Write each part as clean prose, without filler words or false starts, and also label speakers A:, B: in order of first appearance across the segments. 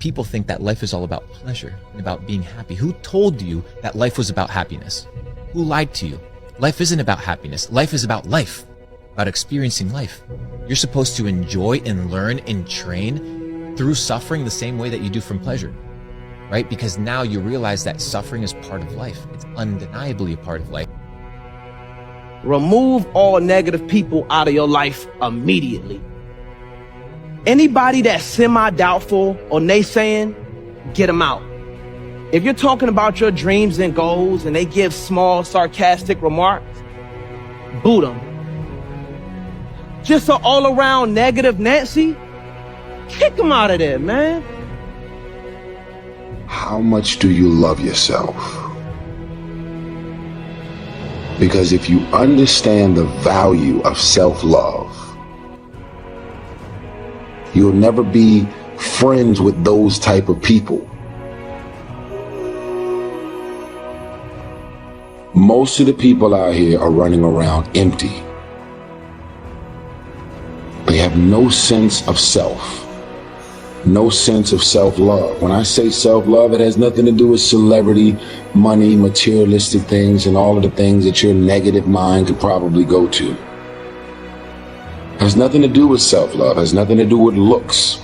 A: people think that life is all about pleasure and about being happy. Who told you that life was about happiness? Who lied to you? Life isn't about happiness. Life is about life, about experiencing life. You're supposed to enjoy and learn and train through suffering the same way that you do from pleasure, right? Because now you realize that suffering is part of life. It's undeniably a part of life.
B: Remove all negative people out of your life immediately. Anybody that's semi-doubtful or naysaying, get them out. If you're talking about your dreams and goals and they give small, sarcastic remarks, boot them. Just an all-around negative Nancy, kick them out of there, man.
C: How much do you love yourself? Because if you understand the value of self-love, you'll never be friends with those type of people. Most of the people out here are running around empty. They have no sense of self, no sense of self-love. When I say self-love, it has nothing to do with celebrity, money, materialistic things, and all of the things that your negative mind could probably go to. Has nothing to do with self-love, has nothing to do with looks,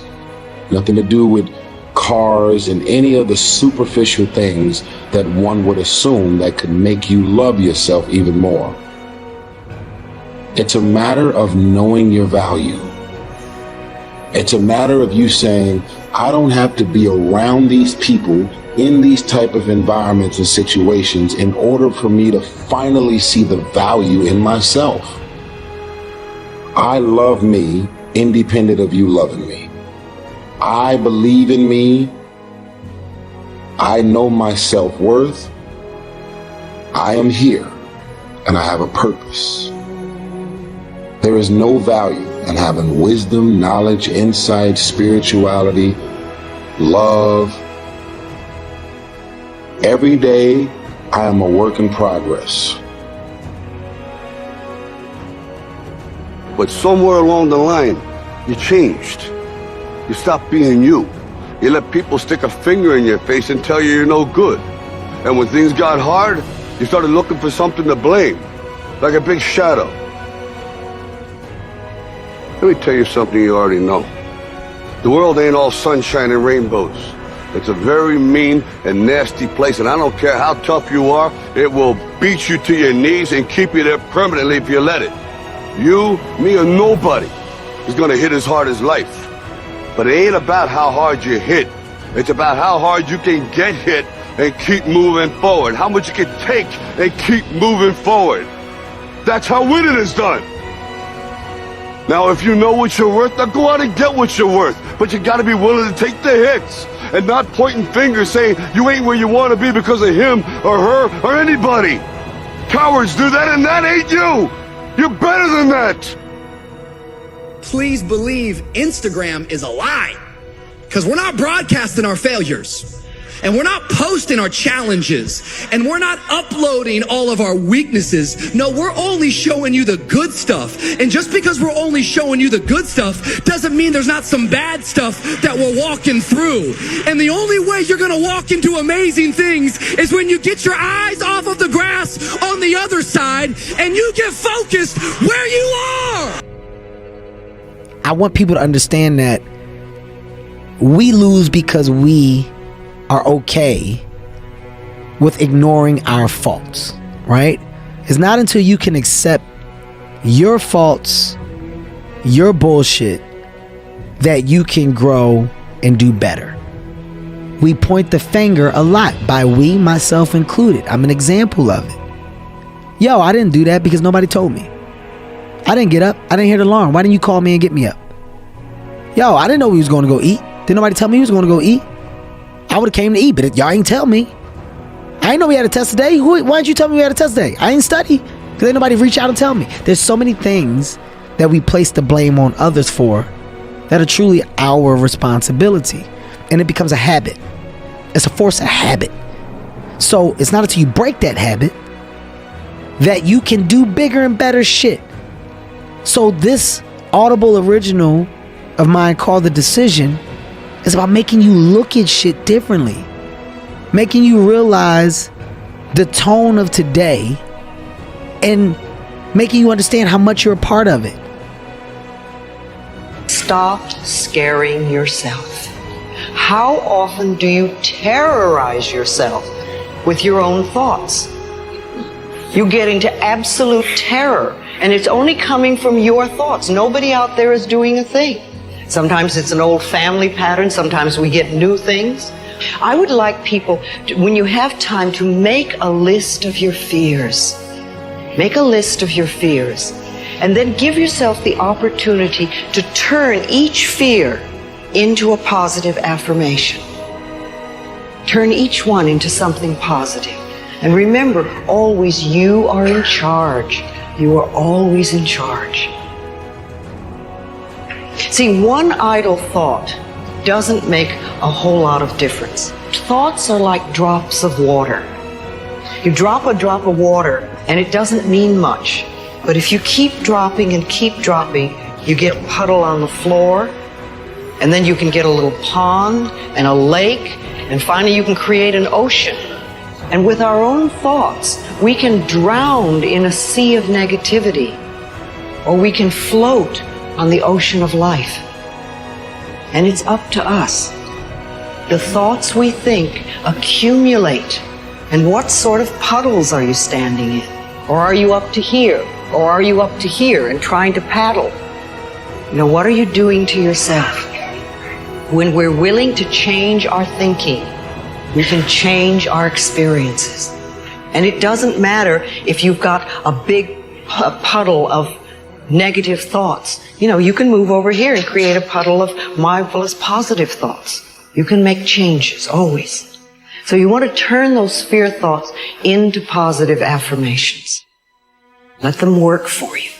C: nothing to do with cars and any of the superficial things that one would assume that could make you love yourself even more. It's a matter of knowing your value. It's a matter of you saying, I don't have to be around these people in these type of environments and situations in order for me to finally see the value in myself. I love me independent of you loving me. I believe in me. I know my self-worth. I am here and I have a purpose. There is no value in having wisdom, knowledge, insight, spirituality, love. Every day I am a work in progress.
D: But somewhere along the line, you changed. You stopped being you. You let people stick a finger in your face and tell you you're no good. And when things got hard, you started looking for something to blame, like a big shadow. Let me tell you something you already know. The world ain't all sunshine and rainbows. It's a very mean and nasty place, and I don't care how tough you are, it will beat you to your knees and keep you there permanently if you let it. You, me, or nobody is gonna hit as hard as life. But it ain't about how hard you hit. It's about how hard you can get hit and keep moving forward. How much you can take and keep moving forward. That's how winning is done. Now, if you know what you're worth, now go out and get what you're worth. But you gotta be willing to take the hits and not pointing fingers saying you ain't where you wanna be because of him or her or anybody. Cowards do that, and that ain't you. You're better than that.
E: Please believe Instagram is a lie, because we're not broadcasting our failures, and we're not posting our challenges, and we're not uploading all of our weaknesses. No, we're only showing you the good stuff. And just because we're only showing you the good stuff doesn't mean there's not some bad stuff that we're walking through. And the only way you're gonna walk into amazing things is when you get your eyes off of the grass on the other side and you get focused where you are.
F: I want people to understand that we lose because we are okay with ignoring our faults, right? It's not until you can accept your faults, your bullshit, that you can grow and do better. We point the finger a lot. By we, myself included. I'm an example of it. Yo, I didn't do that because nobody told me. I didn't get up. I didn't hear the alarm. Why didn't you call me and get me up? Yo, I didn't know we was going to go eat. Didn't nobody tell me we was going to go eat? I would have came to eat, but y'all ain't tell me. I ain't know we had a test today. Why didn't you tell me we had a test today? I ain't study because ain't nobody reach out and tell me. There's so many things that we place the blame on others for that are truly our responsibility. And it becomes a habit. It's a force of habit. So it's not until you break that habit that you can do bigger and better shit. So this Audible original of mine called The Decision It's about making you look at shit differently. Making you realize the tone of today and making you understand how much you're a part of it.
G: Stop scaring yourself. How often do you terrorize yourself with your own thoughts? You get into absolute terror, and it's only coming from your thoughts. Nobody out there is doing a thing. Sometimes it's an old family pattern. Sometimes we get new things. I would like people, when you have time, to make a list of your fears. Make a list of your fears. And then give yourself the opportunity to turn each fear into a positive affirmation. Turn each one into something positive. And remember, always you are in charge. You are always in charge. See, one idle thought doesn't make a whole lot of difference. Thoughts are like drops of water. You drop a drop of water and it doesn't mean much. But if you keep dropping and keep dropping, you get a puddle on the floor, and then you can get a little pond and a lake, and finally you can create an ocean. And with our own thoughts, we can drown in a sea of negativity, or we can float on the ocean of life. And it's up to us. The thoughts we think accumulate. And what sort of puddles are you standing in? Or are you up to here? Or are you up to here and trying to paddle? You know, what are you doing to yourself? When we're willing to change our thinking, we can change our experiences. And it doesn't matter if you've got a big puddle of negative thoughts. You know, you can move over here and create a puddle of marvelous positive thoughts. You can make changes, always. So you want to turn those fear thoughts into positive affirmations. Let them work for you.